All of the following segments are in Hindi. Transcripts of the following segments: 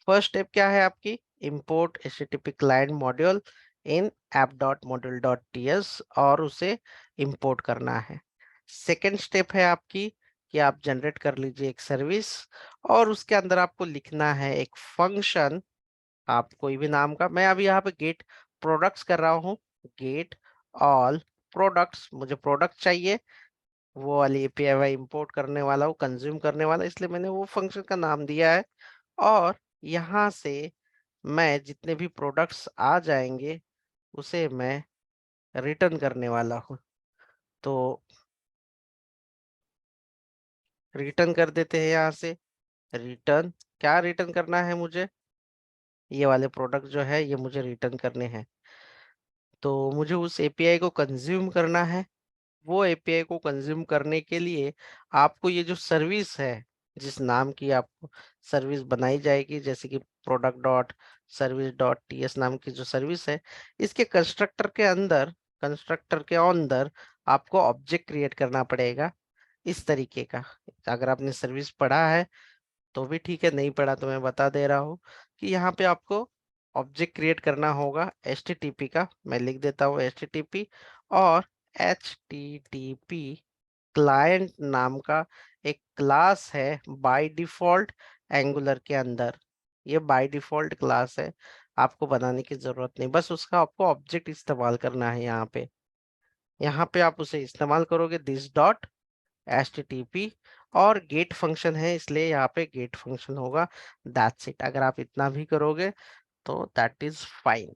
फर्स्ट स्टेप क्या है आपकी, import HTTP client module in app.module.ts और उसे इंपोर्ट करना है। सेकेंड स्टेप है आपकी कि आप जनरेट कर लीजिए एक सर्विस और उसके अंदर आपको लिखना है एक फंक्शन, आप कोई भी नाम का। मैं अभी यहाँ पे गेट प्रोडक्ट्स कर रहा हूँ, गेट ऑल प्रोडक्ट्स, मुझे प्रोडक्ट चाहिए, वो वाली एपीआई इंपोर्ट करने वाला, वो कंज्यूम करने वाला, इसलिए मैंने वो फंक्शन का नाम दिया है। और यहाँ से मैं जितने भी प्रोडक्ट्स आ जाएंगे उसे मैं रिटर्न करने वाला हूँ। तो रिटर्न कर देते हैं यहाँ से। रिटर्न, क्या रिटर्न करना है मुझे, ये वाले प्रोडक्ट जो है ये मुझे रिटर्न करने हैं। तो मुझे उस एपीआई को कंज्यूम करना है। वो एपीआई को कंज्यूम करने के लिए आपको ये जो सर्विस है, जिस नाम की आपको सर्विस बनाई जाएगी, जैसे कि product dot service dot TS नाम की जो सर्विस है, इसके कंस्ट्रक्टर के अंदर आपको ऑब्जेक्ट क्रिएट करना पड़ेगा इस तरीके का। अगर आपने सर्विस पढ़ा है तो भी ठीक है, नहीं पढ़ा तो मैं बता दे रहा हूँ कि यहाँ पे आपको ऑब्जेक्ट क्रिएट करना होगा HTTP का। मैं लिख देता हूँ HTTP और HTTP क्लाइंट नाम का एक क्लास है बाय डिफॉल्ट एंगुलर के अंदर। ये बाय डिफॉल्ट क्लास है, आपको बनाने की जरूरत नहीं, बस उसका आपको ऑब्जेक्ट इस्तेमाल करना है। यहाँ पे आप उसे इस्तेमाल करोगे दिस डॉट HTTP और गेट फंक्शन है इसलिए यहाँ पे गेट फंक्शन होगा। That's it. अगर आप इतना भी करोगे तो दैट इज फाइन।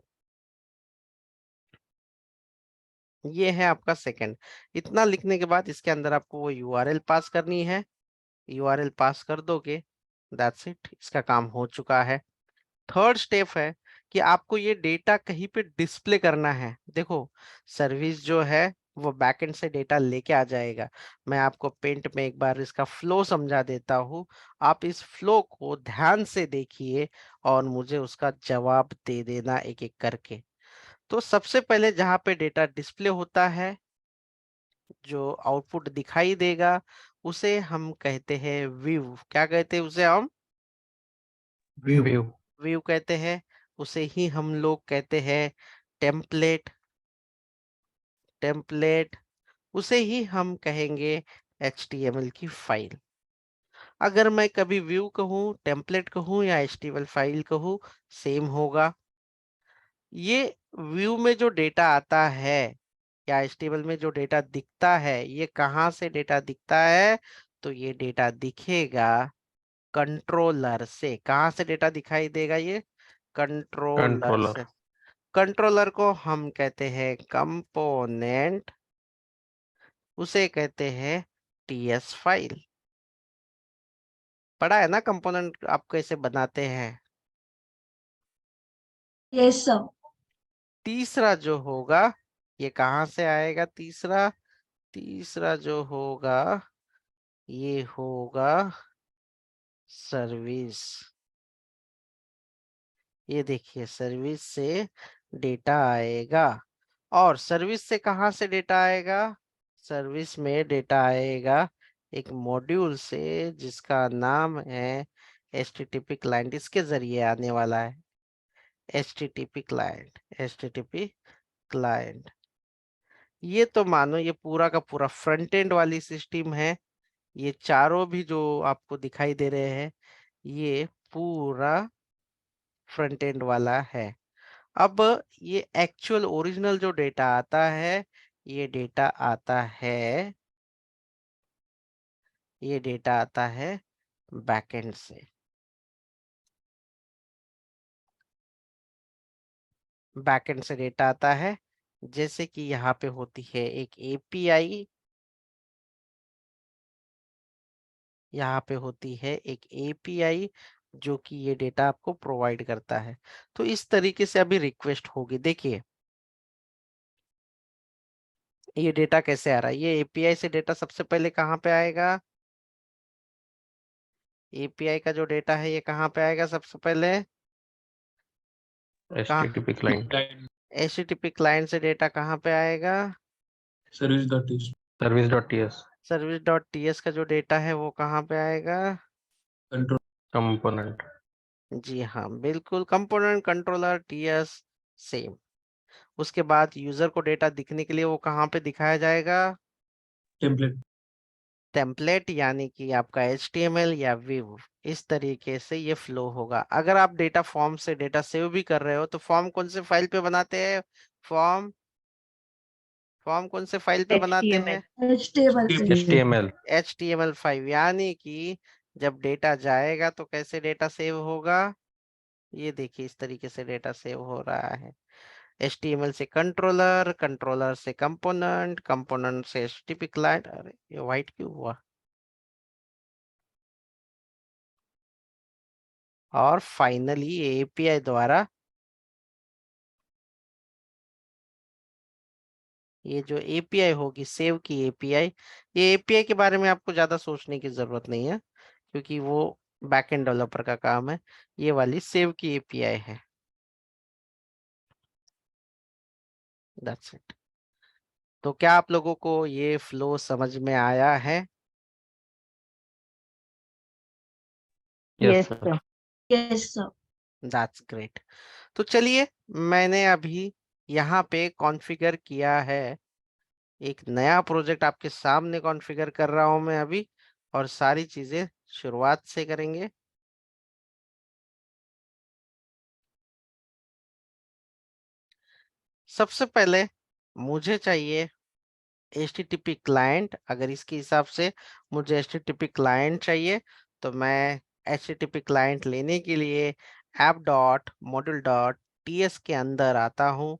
ये है आपका सेकंड। इतना लिखने के बाद इसके अंदर आपको वो यूआरएल पास करनी है। यूआरएल पास कर दोगे, दैट्स इट, इसका काम हो चुका है। थर्ड स्टेप है कि आपको ये डेटा कहीं पे डिस्प्ले करना है। देखो, सर्विस जो है वो बैकएंड से डेटा लेके आ जाएगा। मैं आपको पेंट में एक बार इसका फ्लो समझा देता हूँ, आप इस फ्लो को ध्यान से देखिए और मुझे उसका जवाब दे देना एक एक करके। तो सबसे पहले जहाँ पे डेटा डिस्प्ले होता है, जो आउटपुट दिखाई देगा, उसे हम कहते हैं व्यू। क्या कहते हैं उसे हम? व्यू। व्यू। व्यू कहते हैं। उसे ही हम लोग कहते हैं टेम्पलेट। टेम्पलेट उसे ही हम कहेंगे HTML की फाइल। अगर मैं कभी व्यू कहूँ, टेम्पलेट कहूँ या HTML फाइल कहूँ, सेम होगा। ये व्यू में जो डेटा आता है या HTML में जो डेटा दिखता है, ये कहाँ से डेटा दिखता है? तो ये डेटा दिखेगा कंट्रोलर से। कहाँ से डेटा दिखाई देगा ये? Controller controller. से। कंट्रोलर को हम कहते हैं कंपोनेंट, उसे कहते हैं टीएस फाइल। पढ़ा है ना कंपोनेंट आप कैसे बनाते हैं? Yes sir. तीसरा जो होगा, ये कहाँ से आएगा? तीसरा तीसरा जो होगा ये होगा सर्विस। ये देखिए, सर्विस से डेटा आएगा। और सर्विस से कहाँ से डेटा आएगा? सर्विस में डेटा आएगा एक मॉड्यूल से जिसका नाम है HTTP क्लाइंट, इसके जरिए आने वाला है HTTP क्लाइंट। HTTP क्लाइंट, ये तो मानो ये पूरा का पूरा फ्रंट एंड वाली सिस्टम है। ये चारों भी जो आपको दिखाई दे रहे हैं, ये पूरा फ्रंट एंड वाला है। अब ये एक्चुअल ओरिजिनल जो डेटा आता है, ये डेटा आता है ये डेटा आता है बैकएंड से। बैकएंड से डेटा आता है, जैसे कि यहाँ पे होती है एक एपीआई, यहाँ पे होती है एक एपीआई जो कि ये डेटा आपको प्रोवाइड करता है। तो इस तरीके से अभी रिक्वेस्ट होगी। देखिए, ये डेटा कैसे आ रहा है? ये एपीआई से डेटा सबसे पहले कहाँ पे आएगा? एपीआई का जो डेटा है ये कहाँ पे आएगा सबसे पहले? कहाँ? HTTP client. HTTP क्लाइंट से डेटा कहाँ पे आएगा? Service dot T. Service dot TS. Service dot TS का जो डेटा है वो कहाँ पे आएगा? कंट्रोल। कंपोनेंट। जी हाँ, बिल्कुल। Component controller TS same. उसके बाद यूजर को डेटा दिखने के लिए वो कहाँ पे दिखाया जाएगा? टेम्पलेट। टेम्पलेट, यानी कि आपका HTML या विव। इस तरीके से ये फ्लो होगा। अगर आप डेटा फॉर्म से डेटा सेव भी कर रहे हो तो फॉर्म कौन से फाइल पे बनाते हैं? फॉर्म फॉर्म कौन से फाइल पे बनाते हैं? HTML HTML। HTML HTML5। यानी कि जब डेटा जाएगा तो कैसे डेटा सेव होगा? ये देखिए, इस तरीके से डेटा सेव हो रहा है। HTML से कंट्रोलर, कंट्रोलर से कंपोनेंट, कंपोनेंट से HTTP क्लाइंट। अरे ये व्हाइट क्यों हुआ? और फाइनली API द्वारा, ये जो API होगी सेव की API, ये API के बारे में आपको ज्यादा सोचने की जरूरत नहीं है, क्योंकि वो बैकएंड डेवलपर का काम है। ये वाली सेव की API है। That's it. तो क्या आप लोगों को ये फ्लो समझ में आया है? yes yes sir sir yes sir that's great. तो चलिए, मैंने अभी यहाँ पे कॉन्फ़िगर किया है, एक नया प्रोजेक्ट आपके सामने कॉन्फ़िगर कर रहा हूं मैं अभी, और सारी चीजें शुरुआत से करेंगे। सबसे पहले मुझे चाहिए HTTP क्लाइंट। अगर इसके हिसाब से मुझे HTTP क्लाइंट चाहिए, तो मैं HTTP क्लाइंट लेने के लिए app.module.ts के अंदर आता हूं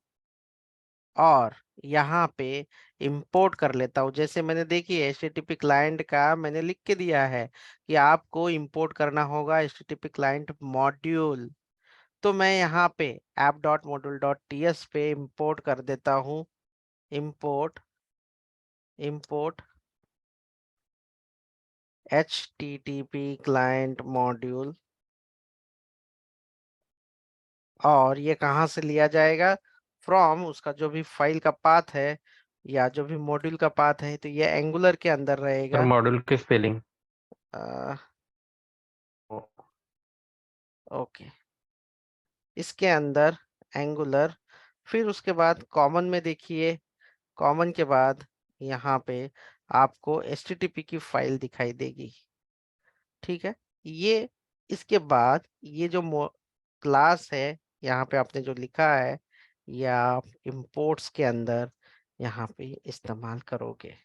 और यहाँ पे इंपोर्ट कर लेता हूँ। जैसे मैंने देखिए HTTP क्लाइंट का मैंने लिख के दिया है कि आपको इंपोर्ट करना होगा HTTP क्लाइंट मॉड्यूल। तो मैं यहाँ पे app.module.ts पे इंपोर्ट कर देता हूँ। Import import HTTP client module. और ये कहाँ से लिया जाएगा? फ्रॉम उसका जो भी फाइल का पाथ है या जो भी मॉड्यूल का पाथ है, तो ये एंगुलर के अंदर और रहेगा। मॉड्यूल की स्पेलिंग ओके, इसके अंदर एंगुलर। फिर उसके बाद कॉमन में देखिए, कॉमन के बाद यहाँ पे आपको HTTP की फाइल दिखाई देगी। ठीक है। ये इसके बाद ये जो क्लास है, यहाँ पे आपने जो लिखा है, या आप इंपोर्ट्स के अंदर यहाँ पे इस्तेमाल करोगे।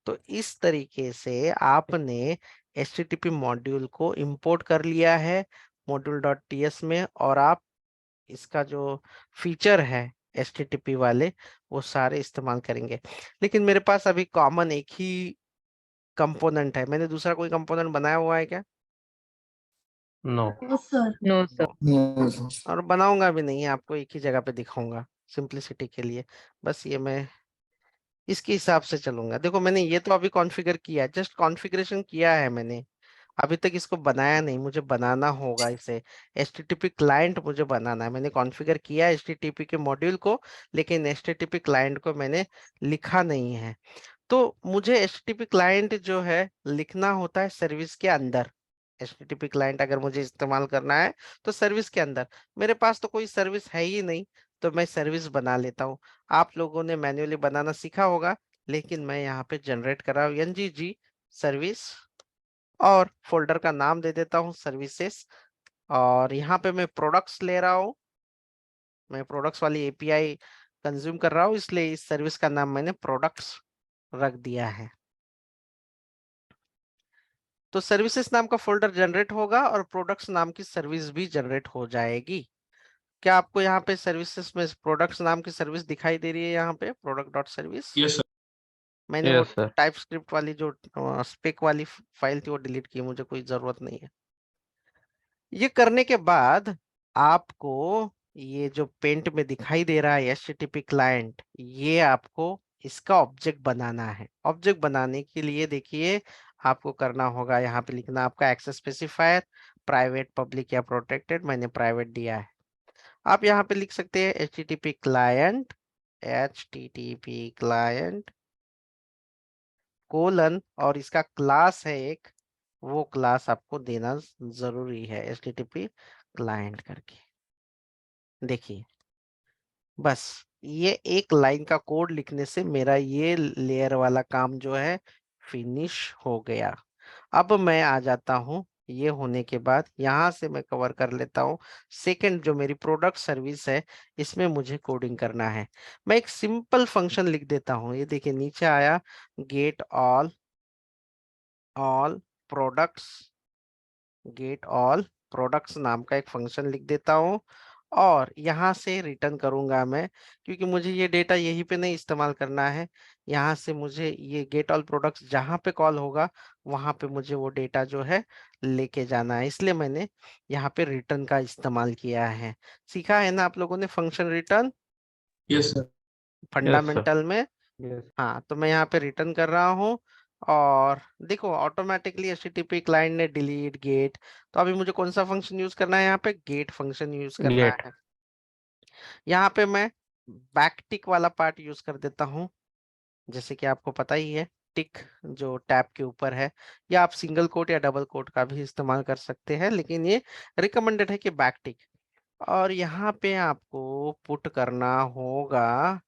तो इस तरीके से आपने HTTP मॉड्यूल को इंपोर्ट कर लिया है module.ts में, और आप इसका जो फीचर है HTTP वाले, वो सारे इस्तेमाल करेंगे। लेकिन मेरे पास अभी कॉमन एक ही कंपोनेंट है। मैंने दूसरा कोई कंपोनेंट बनाया हुआ है क्या? No no sir No, sir. और बनाऊंगा भी नहीं, आपको एक ही जगह पे दिखाऊंगा सिंपलिसिटी के लिए। बस ये मैं इसके हिसाब से चलूंगा। देखो, मैंने ये तो अभी कॉन्फ़िगर किया है, जस्ट कॉन्फ़िगरेशन किया है मैंने, अभी तक इसको बनाया नहीं। मुझे बनाना होगा इसे। HTTP क्लाइंट मुझे बनाना है। मैंने कॉन्फ़िगर किया है HTTP के मॉड्यूल को, लेकिन HTTP क्लाइंट को मैंने लिखा नहीं है। तो मुझे HTTP क्लाइंट जो है लिखना होता है सर्विस के अंदर। HTTP क्लाइंट अगर मुझे इस्तेमाल करना है तो सर्विस के अंदर। मेरे पास तो कोई सर्विस है ही नहीं, तो मैं सर्विस बना लेता हूँ। आप लोगों ने मैन्युअली बनाना सीखा होगा, लेकिन मैं यहाँ पे जनरेट कर रहा हूँ ngg सर्विस, और फोल्डर का नाम दे देता हूँ सर्विसेज। और यहाँ पे मैं प्रोडक्ट्स ले रहा हूँ, मैं प्रोडक्ट्स वाली API कंज्यूम कर रहा हूँ, इसलिए इस सर्विस का नाम मैंने प्रोडक्ट्स रख दिया है। तो सर्विसेज नाम का फोल्डर जनरेट होगा और प्रोडक्ट्स नाम की सर्विस भी जनरेट हो जाएगी। क्या आपको यहाँ पे सर्विसेज में प्रोडक्ट्स नाम की सर्विस दिखाई दे रही है? यहाँ पे product dot service. Yes, sir. मैंने वो यस सर टाइप स्क्रिप्ट वाली जो स्पेक वाली फाइल थी वो डिलीट की, मुझे कोई जरूरत नहीं है। ये करने के बाद आपको ये जो पेंट में दिखाई दे रहा है HTTP क्लाइंट, ये आपको इसका ऑब्जेक्ट बनाना है। ऑब्जेक्ट बनाने के लिए देखिए, आपको करना होगा, यहाँ पे लिखना आपका एक्सेस स्पेसिफायर, प्राइवेट, पब्लिक या प्रोटेक्टेड। मैंने प्राइवेट दिया है। आप यहाँ पे लिख सकते हैं HTTP client, HTTP client colon, और इसका क्लास है एक, वो क्लास आपको देना जरूरी है HTTP क्लाइंट करके। देखिए बस ये एक लाइन का कोड लिखने से मेरा ये लेयर वाला काम जो है फिनिश हो गया। अब मैं आ जाता हूँ, ये होने के बाद यहां से मैं कवर कर लेता हूँ सेकंड जो मेरी प्रोडक्ट सर्विस है, इसमें मुझे कोडिंग करना है। मैं एक सिंपल फंक्शन लिख देता हूँ, ये देखिए नीचे आया, gate all products, gate all products नाम का एक फंक्शन लिख देता हूँ और यहाँ से रिटर्न करूंगा मैं, क्योंकि मुझे ये डेटा यहीं पे नहीं इस्तेमाल करना है। यहाँ से मुझे ये गेट ऑल प्रोडक्ट्स जहाँ पे कॉल होगा वहां पे मुझे वो डेटा जो है लेके जाना है, इसलिए मैंने यहाँ पे रिटर्न का इस्तेमाल किया है। सीखा है ना आप लोगों ने function return Yes, sir. Yes, sir. Fundamental में? Yes. हाँ, तो मैं यहाँ पे रिटर्न कर रहा हूँ और देखो ऑटोमेटिकली HTTP क्लाइंट ने डिलीट गेट, तो अभी मुझे कौन सा फंक्शन यूज करना है, यहाँ पे गेट फंक्शन यूज करना Get. है। यहाँ पे मैं बैकटिक वाला पार्ट यूज कर देता हूँ, जैसे कि आपको पता ही है टिक जो टैब के ऊपर है, या आप सिंगल कोट या डबल कोट का भी इस्तेमाल कर सकते हैं, लेकिन ये रिकमेंडेड है कि बैकटिक। और यहाँ पे आपको पुट करना होगा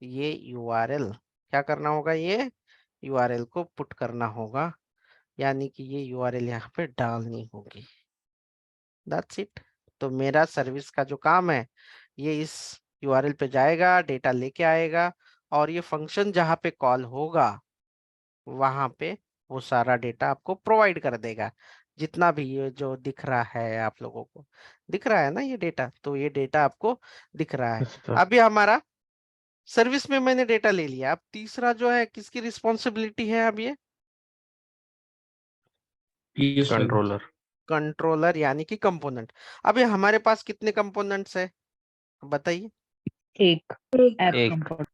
ये URL, क्या करना होगा, ये URL को पुट करना होगा, यानी कि ये URL यहाँ पे डालनी होगी। That's it. तो मेरा सर्विस का जो काम है ये इस URL पे जाएगा, डेटा लेके आएगा और ये फंक्शन जहाँ पे कॉल होगा वहां पे वो सारा डेटा आपको प्रोवाइड कर देगा। जितना भी ये जो दिख रहा है आप लोगों को, दिख रहा है ना ये डेटा, तो ये डेटा आपको दिख रहा है। Yes, sir. अभी हमारा सर्विस में मैंने डेटा ले लिया, अब तीसरा जो है किसकी रिस्पॉन्सिबिलिटी है, अब ये PS service. Controller. कंट्रोलर यानी कि कंपोनेंट। अभी हमारे पास कितने कंपोनेंट्स है बताइए? एक ऐप एक. कंपोनेंट।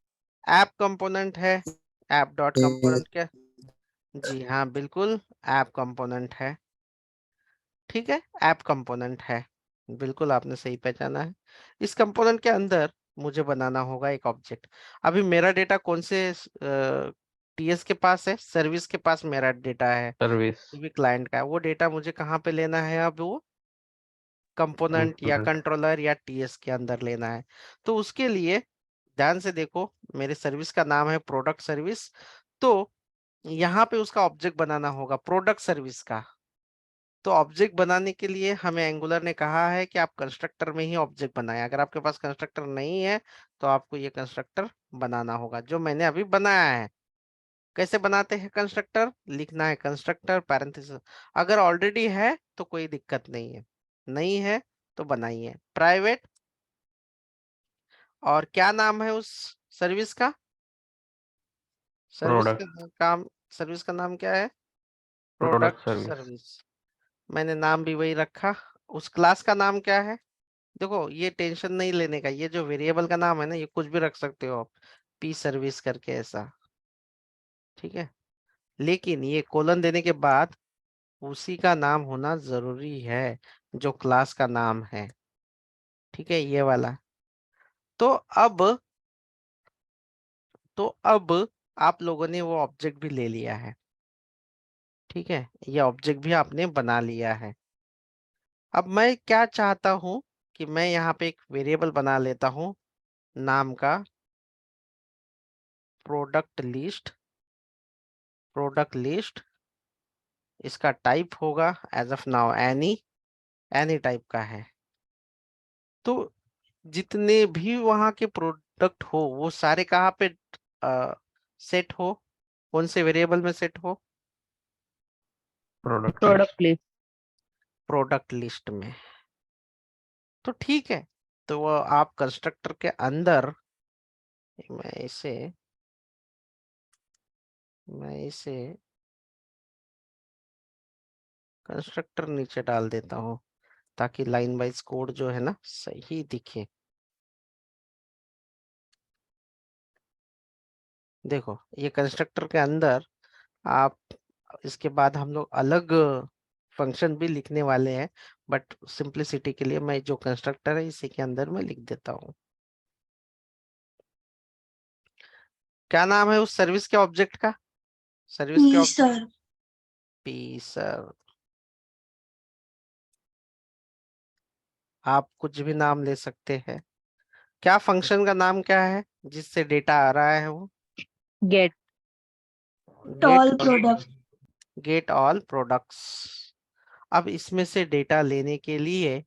ऐप कंपोनेंट है, ऐप डॉट कंपोनेंट क्या, जी हाँ बिल्कुल ऐप कंपोनेंट है। ठीक है, ऐप कंपोनेंट है, बिल्कुल आपने सही पहचाना है। इस कंपोनेंट के अंदर मुझे बनाना होगा एक ऑब्जेक्ट। अभी मेरा डेटा कौन से TS के पास है, सर्विस के पास मेरा डेटा है, Service. भी क्लाइंट का है, वो डेटा मुझे कहाँ पे लेना है, अब वो कंपोनेंट या Component. कंट्रोलर या TS के अंदर लेना है। तो उसके लिए ध्यान से देखो, मेरे सर्विस का नाम है प्रोडक्ट सर्विस, तो यहाँ पे उसका ऑब्जेक्ट बनाना होगा प्रोडक्ट सर्विस का। तो ऑब्जेक्ट बनाने के लिए हमें एंगुलर ने कहा है कि आप कंस्ट्रक्टर में ही ऑब्जेक्ट बनाएं। अगर आपके पास कंस्ट्रक्टर नहीं है तो आपको ये कंस्ट्रक्टर बनाना होगा, जो मैंने अभी बनाया है। कैसे बनाते हैं कंस्ट्रक्टर, लिखना है कंस्ट्रक्टर पैरेंथेसिस, अगर ऑलरेडी है तो कोई दिक्कत नहीं है, नहीं है तो बनाइए प्राइवेट। और क्या नाम है उस सर्विस का, सर्विस Product. का काम, सर्विस का नाम क्या है, Product प्रोडक्ट service. सर्विस। मैंने नाम भी वही रखा। उस क्लास का नाम क्या है, देखो ये टेंशन नहीं लेने का, ये जो वेरिएबल का नाम है ना ये कुछ भी रख सकते हो आप, P सर्विस करके ऐसा, ठीक है। लेकिन ये कोलन देने के बाद उसी का नाम होना जरूरी है जो क्लास का नाम है, ठीक है ये वाला। तो अब तो अब आप लोगों ने वो ऑब्जेक्ट भी ले लिया है, ठीक है, ये ऑब्जेक्ट भी आपने बना लिया है। अब मैं क्या चाहता हूं कि मैं यहाँ पे एक वेरिएबल बना लेता हूं नाम का प्रोडक्ट लिस्ट, प्रोडक्ट लिस्ट, इसका टाइप होगा as of now any type का है। तो जितने भी वहां के प्रोडक्ट हो वो सारे कहाँ पे सेट हो, कौन से वेरिएबल में सेट हो, Product list. Product list. Product list में। तो ठीक है, तो वो आप कंस्ट्रक्टर के अंदर, मैं इसे मैं इसे कंस्ट्रक्टर नीचे डाल देता हूँ ताकि लाइन वाइज कोड जो है ना सही दिखे। देखो ये कंस्ट्रक्टर के अंदर आप, इसके बाद हम लोग अलग फंक्शन भी लिखने वाले हैं, बट सिंपलिसिटी के लिए मैं जो कंस्ट्रक्टर है इसी के अंदर मैं लिख देता हूँ। क्या नाम है उस सर्विस के ऑब्जेक्ट का, सर्विस के ऑब्जेक्ट सर। P sir. आप कुछ भी नाम ले सकते हैं। क्या फंक्शन का नाम क्या है जिससे डेटा आ रहा है वो? Get. Get. all products. Get all products. अब इसमें से डेटा लेने के लिए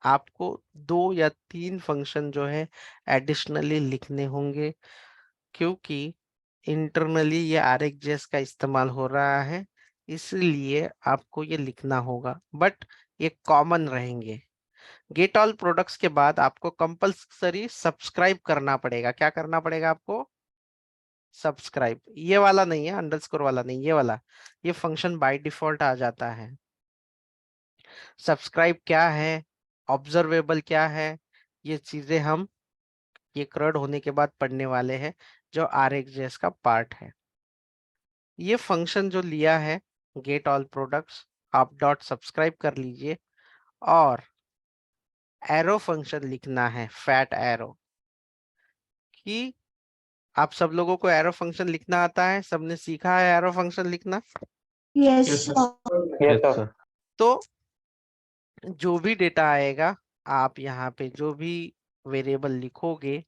आपको 2 या 3 फंक्शन जो है एडिशनली लिखने होंगे, क्योंकि इंटरनली ये आरएक्सजेएस का इस्तेमाल हो रहा है, इसलिए आपको ये लिखना होगा, बट ये कॉमन रहेंगे। गेट ऑल प्रोडक्ट्स के बाद आपको कंपल्सरी सब्सक्राइब करना पड़ेगा। क्या करना पड़ेगा आपको? सब्सक्राइब। ये वाला नहीं है, अंडरस्कोर वाला नहीं, ये वाला। ये फंक्शन बाय डिफॉल्ट आ जाता है। सब्सक्राइब क्या है, ऑब्जर्वेबल क्या है, ये चीजें हम ये क्रड होने के बाद पढ़ने वाले हैं, जो आरएक्सजेएस का पार्ट है। ये फंक्शन जो लिया है गेट ऑल प्रोडक्ट्स, आप डॉट सब्सक्राइब कर लीजिए और एरो फंक्शन लिखना है, फैट एरो। कि आप सब लोगों को एरो फंक्शन लिखना आता है, सबने सीखा है एरो फंक्शन लिखना? Yes, Yes, sir. sir. Yes, sir. तो जो भी डेटा आएगा, आप यहाँ पे जो भी वेरिएबल लिखोगे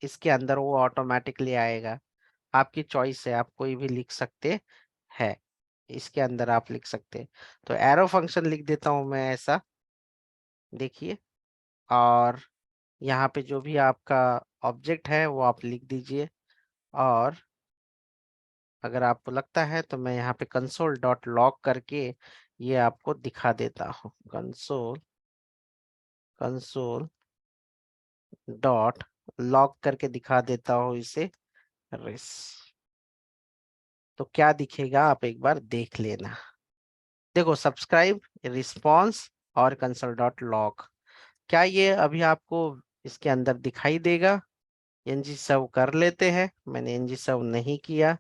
इसके अंदर वो ऑटोमेटिकली आएगा। आपकी चॉइस है, आप कोई भी लिख सकते हैं, इसके अंदर आप लिख सकते हैं। तो एरो फंक्शन लिख देता हूं मैं ऐसा, देखिए। और यहाँ पे जो भी आपका ऑब्जेक्ट है वो आप लिख दीजिए। और अगर आपको लगता है तो मैं यहाँ पे कंसोल डॉट लॉग करके ये आपको दिखा देता हूँ। कंसोल डॉट लॉग करके दिखा देता हूँ इसे रेस। तो क्या दिखेगा आप एक बार देख लेना। देखो, सब्सक्राइब, रिस्पॉन्स और कंसोल डॉट लॉग। क्या ये अभी आपको इसके अंदर दिखाई देगा? एनजी सर्व कर लेते हैं। मैंने एनजी सर्व नहीं किया।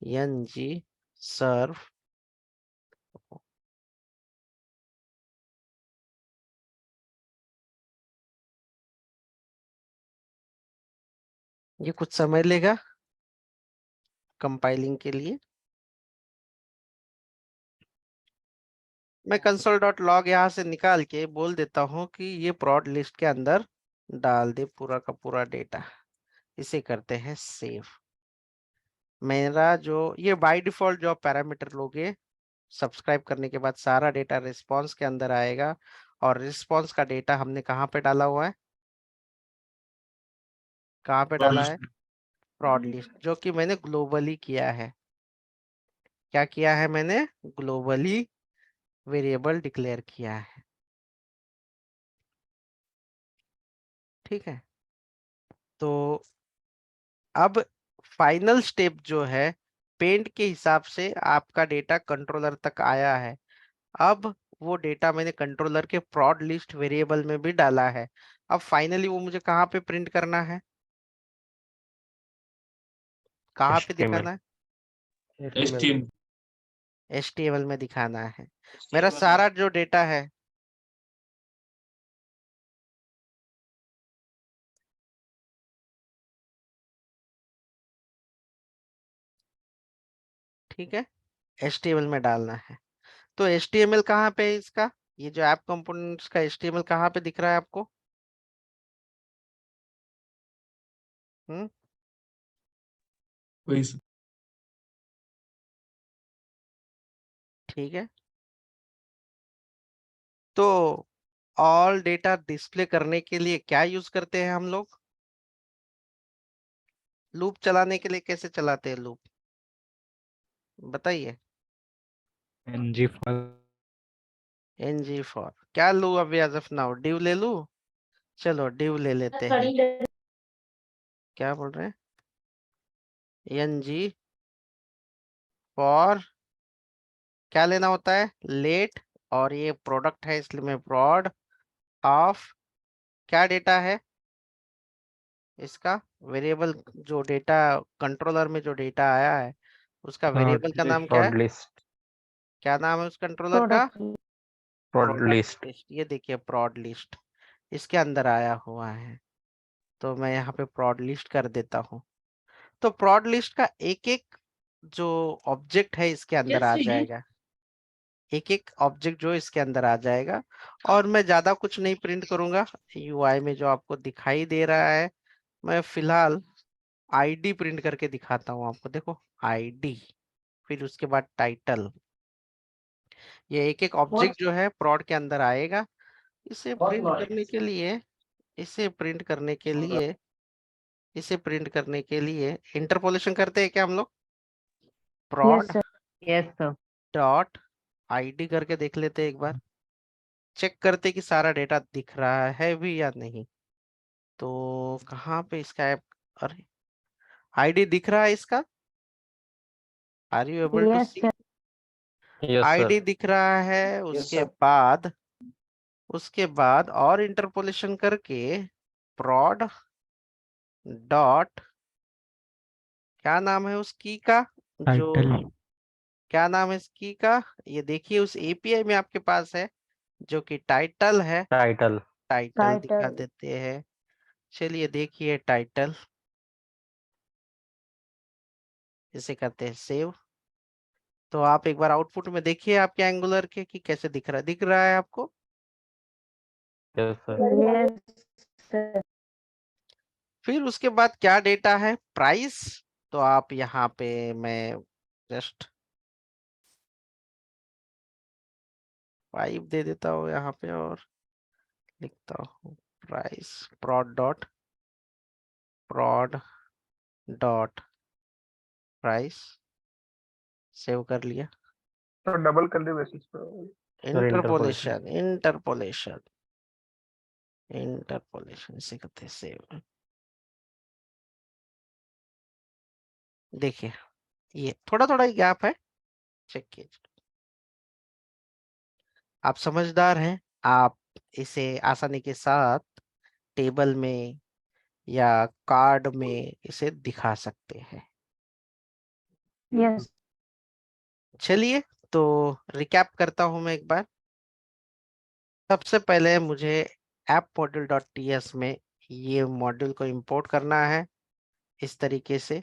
एनजी सर्व ये कुछ समय लेगा कंपाइलिंग के लिए। मैं कंसोल डॉट लॉग यहाँ से निकाल के बोल देता हूँ कि ये प्रोड लिस्ट के अंदर डाल दे पूरा का पूरा डेटा। इसे करते हैं सेव। मेरा जो ये बाय डिफॉल्ट जो पैरामीटर लोगे सब्सक्राइब करने के बाद सारा डेटा रिस्पॉन्स के अंदर आएगा। और रिस्पॉन्स का डेटा हमने कहाँ पे डाला हुआ है? कहाँ पे डाला है? प्रोड लिस्ट, जो कि मैंने ग्लोबली किया है। क्या किया है मैंने? ग्लोबली वेरिएबल डिक्लेयर किया है। ठीक है। तो अब फाइनल स्टेप जो है, पेंट के हिसाब से आपका डेटा कंट्रोलर तक आया है। अब वो डेटा मैंने कंट्रोलर के प्रोड लिस्ट वेरिएबल में भी डाला है। अब फाइनली वो मुझे कहाँ पे प्रिंट करना है? कहाँ पे HTML. दिखाना है? HTML. HTML में दिखाना है। मेरा सारा जो डेटा है, ठीक है, HTML में डालना है। तो HTML कहाँ पे है इसका? ये जो ऐप कंपोनेंट्स का HTML कहाँ पे दिख रहा है आपको? हम्म वही sir. ठीक है। तो ऑल डेटा डिस्प्ले करने के लिए क्या यूज करते हैं हम लोग? लूप चलाने के लिए कैसे चलाते हैं लूप, बताइए। NG file. NG फॉर क्या लू अभी एज ऑफ नाउ? डिव ले लू? चलो डिव ले लेते हैं। क्या बोल रहे हैं? NG फॉर क्या लेना होता है? लेट। और ये प्रोडक्ट है इसलिए मैं प्रोड ऑफ क्या डेटा है इसका? वेरिएबल जो डेटा कंट्रोलर में जो डेटा आया है उसका वेरिएबल का नाम क्या है? Prod list. क्या नाम है उस कंट्रोलर का? Product. Prod product list. List. ये देखिए प्रोड लिस्ट इसके अंदर आया हुआ है। तो मैं यहाँ पे प्रोड लिस्ट कर देता हूँ। तो प्रोड लिस्ट का एक एक जो ऑब्जेक्ट है इसके अंदर आ जाएगा। एक एक ऑब्जेक्ट जो इसके अंदर आ जाएगा। और मैं ज्यादा कुछ नहीं प्रिंट करूंगा, यूआई में जो आपको दिखाई दे रहा है, मैं फिलहाल आईडी प्रिंट करके दिखाता हूँ आपको। देखो आईडी, फिर उसके बाद टाइटल। ये एक एक ऑब्जेक्ट जो है प्रोड के अंदर आएगा। इसे प्रिंट करने के लिए इसे प्रिंट करने के लिए इसे प्रिंट करने के लिए इंटरपोलेशन करते हैं क्या हम लोग? Yes, prod sir. Yes, sir. Dot ID करके देख लेते हैं एक बार, चेक करते कि सारा डेटा दिख रहा है भी या नहीं। तो कहाँ पे इसका ऐप, अरे आईडी दिख रहा है इसका, are you able to Yes, see? sir. Yes, ID sir. दिख रहा है। उसके बाद और इंटरपोलेशन करके prod डॉट, क्या नाम है उस की का, जो टाइटल क्या नाम है इस की का, ये देखिए उस एपीआई में आपके पास है, जो कि टाइटल है। Title. टाइटल दिखा Title. देते हैं। चलिए देखिए टाइटल, इसे करते हैं सेव। तो आप एक बार आउटपुट में देखिए आपके एंगुलर के कि कैसे दिख रहा है आपको। Yes, sir. Yes, sir. फिर उसके बाद क्या डेटा है, प्राइस। तो आप यहाँ पे, मैं जस्ट 5 दे देता हूँ यहाँ पे और लिखता हूँ price, prod dot price, save कर लिया। तो डबल कर दे बेसिस पे। interpolation. इंटरपोलेशन इसे करते हैं सेव। देखिए ये थोड़ा थोड़ा ही गैप है, चेक कीजिए। आप समझदार हैं, आप इसे आसानी के साथ टेबल में या कार्ड में इसे दिखा सकते हैं। Yes. चलिए तो रिकैप करता हूं मैं एक बार। सबसे पहले मुझे ऐप मॉड्यूल डॉट टीएस में ये मॉड्यूल को इंपोर्ट करना है इस तरीके से,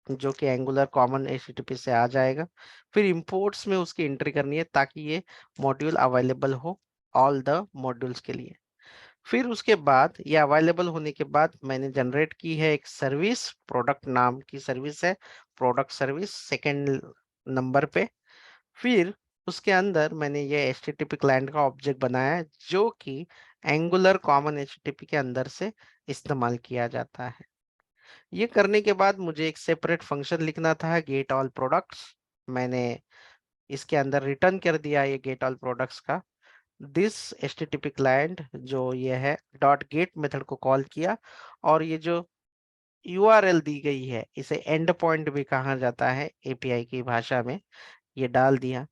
जो कि एंगुलर कॉमन एचटीटीपी से आ जाएगा। फिर इंपोर्ट्स में उसकी एंट्री करनी है ताकि ये मॉड्यूल अवेलेबल हो ऑल द मॉड्यूल्स के लिए। फिर उसके बाद ये अवेलेबल होने के बाद मैंने जनरेट की है एक सर्विस, प्रोडक्ट नाम की सर्विस है, प्रोडक्ट सर्विस सेकंड नंबर पे। फिर उसके अंदर मैंने ये एचटीटीपी क्लाइंट का ऑब्जेक्ट बनाया है, जो कि एंगुलर कॉमन एचटीटीपी के अंदर से इस्तेमाल किया जाता है। ये करने के बाद मुझे एक सेपरेट फंक्शन लिखना था, गेट ऑल प्रोडक्ट्स। मैंने इसके अंदर रिटर्न कर दिया ये गेट ऑल प्रोडक्ट्स का। दिस एचटीटीपी क्लाइंट जो ये है डॉट गेट मेथड को कॉल किया, और ये जो यूआरएल दी गई है इसे एंड पॉइंट भी कहा जाता है एपीआई की भाषा में, ये डाल दिया।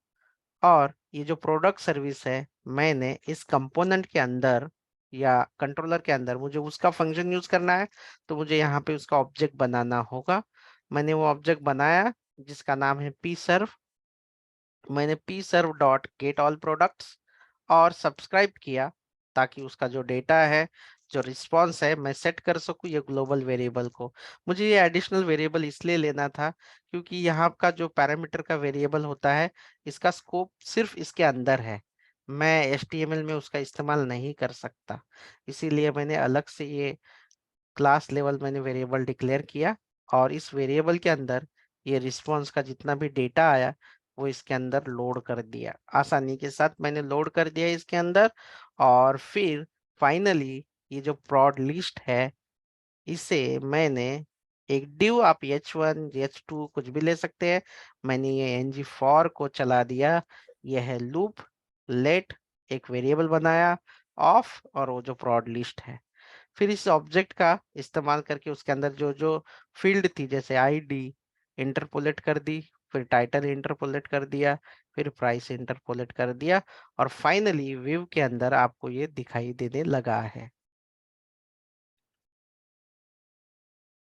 और ये जो प्रोडक्ट सर्विस है, मैंने इस कंपोनेंट के अंदर या कंट्रोलर के अंदर मुझे उसका फंक्शन यूज करना है, तो मुझे यहाँ पे उसका ऑब्जेक्ट बनाना होगा। मैंने वो ऑब्जेक्ट बनाया जिसका नाम है पी सर्व। मैंने पी सर्व डॉट गेट ऑल प्रोडक्ट्स और सब्सक्राइब किया, ताकि उसका जो डेटा है, जो रिस्पॉन्स है, मैं सेट कर सकूं ये ग्लोबल वेरिएबल को। मुझे ये एडिशनल वेरिएबल इसलिए लेना था क्योंकि यहाँ का जो पैरामीटर का वेरिएबल होता है, इसका स्कोप सिर्फ इसके अंदर है, मैं एचटीएमएल में उसका इस्तेमाल नहीं कर सकता। इसीलिए मैंने अलग से ये क्लास लेवल मैंने वेरिएबल डिक्लेयर किया, और इस वेरिएबल के अंदर ये रिस्पॉन्स का जितना भी डेटा आया वो इसके अंदर लोड कर दिया। आसानी के साथ मैंने लोड कर दिया इसके अंदर। और फिर फाइनली ये जो प्रोड लिस्ट है, इसे मैंने एक डिव, आप h1 h2 कुछ भी ले सकते हैं, मैंने ये ng4 को चला दिया। यह है लूप लेट, एक वेरिएबल बनाया ऑफ, और वो जो प्रोड लिस्ट है। फिर इस ऑब्जेक्ट का इस्तेमाल करके उसके अंदर जो जो फील्ड थी, जैसे आईडी इंटरपोलेट कर दी, फिर टाइटल इंटरपोलेट कर दिया, फिर प्राइस इंटरपोलेट कर दिया, और फाइनली व्यू के अंदर आपको ये दिखाई देने लगा है।